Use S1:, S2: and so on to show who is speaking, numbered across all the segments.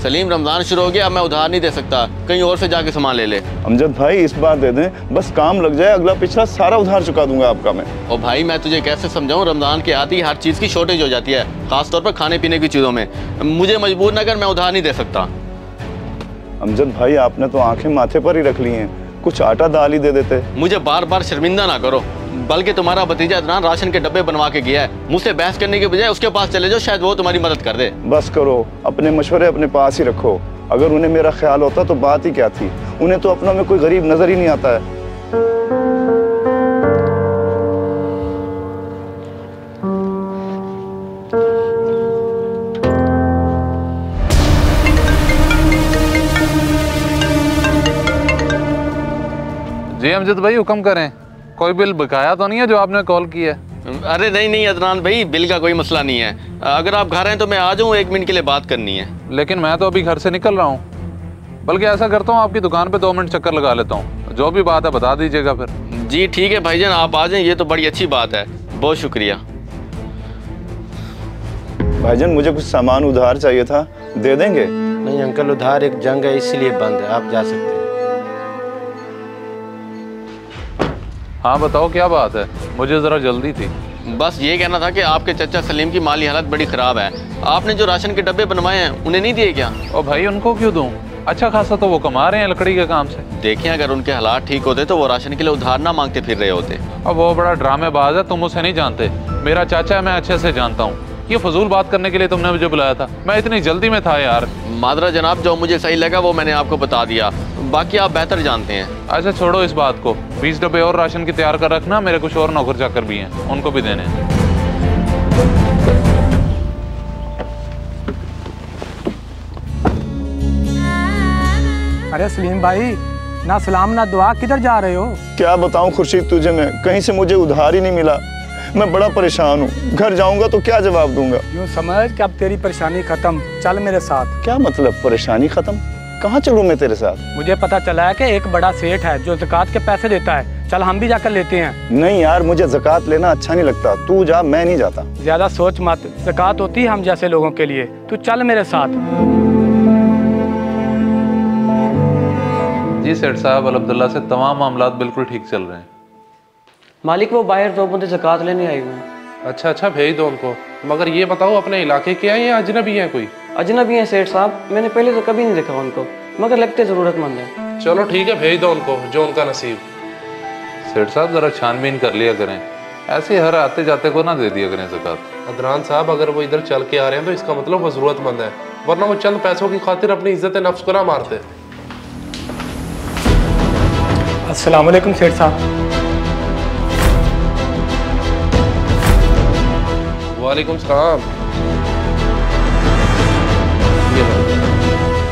S1: सलीम रमजान शुरू हो गया, अब मैं उधार नहीं दे सकता, कहीं और से जाके सामान ले ले।
S2: अमजद भाई इस बार दे दें, बस काम लग जाए, अगला पिछला सारा उधार चुका दूंगा आपका मैं।
S1: और भाई मैं तुझे कैसे समझाऊं, रमजान के आती हर चीज़ की शॉर्टेज हो जाती है, खासतौर पर खाने पीने की चीज़ों में। मुझे मजबूर न कर, मैं उधार नहीं दे सकता।
S2: अमजद भाई आपने तो आंखें माथे पर ही रख ली हैं, कुछ आटा दाल ही दे देते।
S1: मुझे बार बार शर्मिंदा ना करो, बल्कि तुम्हारा भतीजा अदनान राशन के डब्बे बनवा के गया है, मुझसे बहस करने के बजाय उसके पास चले जाओ, शायद वो तुम्हारी मदद कर दे।
S2: बस करो, अपने मशवरे अपने पास ही रखो। अगर उन्हें मेरा ख्याल होता तो बात ही क्या थी, उन्हें तो अपनों में कोई गरीब नजर ही नहीं आता है।
S3: जी अमजद भाई हुक्म करें, कोई बिल बकाया तो नहीं है जो आपने कॉल किया है?
S1: अरे नहीं अदनान भाई, बिल का कोई मसला नहीं है। अगर आप घर हैं तो मैं आ जाऊँ, 1 मिनट के लिए बात करनी है।
S3: लेकिन मैं तो अभी घर से निकल रहा हूँ, बल्कि ऐसा करता हूँ आपकी दुकान पे 2 मिनट चक्कर लगा लेता हूँ, जो भी बात है बता दीजिएगा फिर।
S1: जी ठीक है भाईजान, आप आ जाएं, ये तो बड़ी अच्छी बात है, बहुत शुक्रिया।
S2: भाईजान मुझे कुछ सामान उधार चाहिए था, दे देंगे?
S4: नहीं अंकल, उधार एक जंग है इसलिए बंद है, आप जा सकते हैं।
S3: हाँ बताओ क्या बात है, मुझे ज़रा जल्दी थी।
S1: बस ये कहना था कि आपके चाचा सलीम की माली हालत बड़ी ख़राब है, आपने जो राशन के डब्बे बनवाए हैं उन्हें नहीं दिए क्या?
S3: और भाई उनको क्यों दूँ, अच्छा खासा तो वो कमा रहे हैं लकड़ी के काम से।
S1: देखें अगर उनके हालात ठीक होते तो वो राशन के लिए उधार ना मांगते फिर रहे होते।
S3: अब वो बड़ा ड्रामेबाज है, तुम उसे नहीं जानते, मेरा चाचा है, मैं अच्छे से जानता हूँ। ये फजूल बात करने के लिए तुमने मुझे बुलाया था, मैं इतनी जल्दी में था यार।
S1: मादरा जनाब, जो मुझे सही लगा वो मैंने आपको बता दिया, बाकी आप बेहतर जानते हैं।
S3: अच्छा छोड़ो इस बात को, 20 डब्बे और राशन की तैयार कर रखना, मेरे कुछ और नौकर चाकर भी हैं, उनको भी देने हैं।
S5: अरे सलीम भाई, ना सलाम ना दुआ, किधर जा रहे हो?
S2: क्या बताऊं खुर्शीद तुझे, मैं कहीं से मुझे उधार ही नहीं मिला, मैं बड़ा परेशान हूँ। घर जाऊंगा तो क्या जवाब दूंगा?
S5: यूँ समझ कि अब तेरी परेशानी खत्म, चल मेरे साथ।
S2: क्या मतलब परेशानी खत्म? कहाँ चलूं मैं तेरे साथ?
S5: मुझे पता चला है कि एक बड़ा सेठ है जो ज़कात के पैसे देता है, चल हम भी जाकर लेते हैं।
S2: नहीं यार, मुझे ज़कात लेना अच्छा नहीं लगता, तू जा, मैं नहीं जाता।
S5: ज्यादा सोच मत, ज़कात होती है हम जैसे लोगों के लिए, तू चल मेरे साथ।
S3: जी सेठ साहब, अल्हम्दुलिल्लाह से तमाम मामलात बिल्कुल ठीक चल रहे हैं।
S6: मालिक वो बाहर 2 बंदे ज़कात लेने आए हुए हैं।
S7: अच्छा भेज दो उनको, मगर ये बताओ अपने इलाके के हैं या अजनबी हैं कोई?
S6: अजनबी हैं सेठ साहब, मैंने पहले तो कभी नहीं देखा उनको, मगर लगते ज़रूरतमंद हैं।
S7: चलो ठीक है, भेज दो उनको, जो उनका नसीब।
S3: सेठ साहब जरा छानबीन कर लिया करें, ऐसे हर आते जाते को ना दे दिया करें ज़कात।
S7: अदनान साहब, अगर वो इधर चल के आ रहे हैं तो इसका मतलब वो ज़रूरतमंद है, वरना वो चंद पैसों की खातिर अपनी इज्जत नफ्स को ना मारते।
S5: अस्सलाम वालेकुम सेठ साहब।
S7: वालेकुम सलाम। ये लो,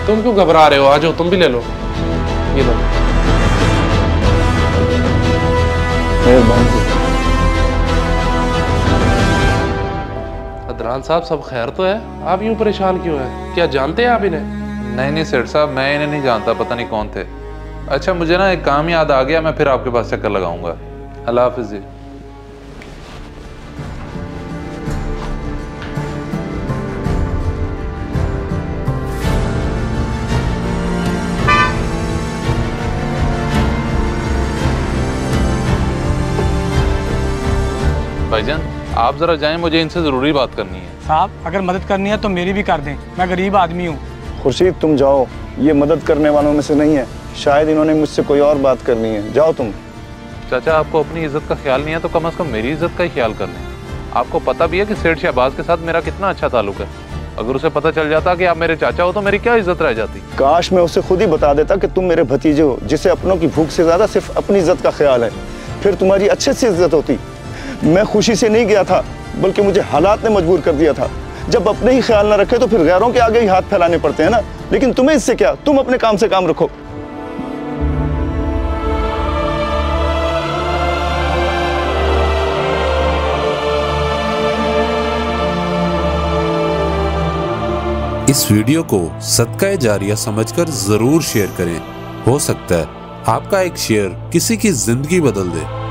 S7: तुम क्यों घबरा रहे हो, आ जाओ तुम भी ले लो, ये लो। अदनान साहब सब खैर तो है, आप यूं परेशान क्यों हैं, क्या जानते हैं आप इन्हें?
S3: नहीं सेठ साहब, मैं इन्हें नहीं जानता, पता नहीं कौन थे। अच्छा मुझे ना एक काम याद आ गया, मैं फिर आपके पास चक्कर लगाऊंगा। अल्लाह हाफिज़ जी। भाईजान आप जरा जाएं, मुझे इनसे जरूरी बात करनी है।
S5: साहब अगर मदद करनी है तो मेरी भी कर दें, मैं गरीब आदमी हूँ।
S2: खुर्शीद तुम जाओ, ये मदद करने वालों में से नहीं है, शायद इन्होंने मुझसे कोई और बात करनी है, जाओ तुम।
S3: चाचा आपको अपनी इज्जत का ख्याल नहीं है तो कम से कम मेरी इज्जत का ही ख्याल कर लें। आपको पता भी है कि सेठ शहबाज के साथ मेरा कितना अच्छा ताल्लुक है, अगर उसे पता चल जाता कि आप मेरे चाचा हो तो मेरी क्या इज्जत रह जाती।
S2: काश मैं उसे खुद ही बता देता कि तुम मेरे भतीजे हो, जिसे अपनों की भूख से ज्यादा सिर्फ अपनी इज्जत का ख्याल है, फिर तुम्हारी अच्छे से इज्जत होती। मैं खुशी से नहीं गया था, बल्कि मुझे हालात ने मजबूर कर दिया था। जब अपने ही ख्याल ना रखे तो फिर गैरों के आगे ही हाथ फैलाने पड़ते हैं ना। लेकिन तुम्हें इससे क्या, तुम अपने काम से काम रखो।
S8: इस वीडियो को सदका जारिया समझकर जरूर शेयर करें, हो सकता है आपका एक शेयर किसी की जिंदगी बदल दे।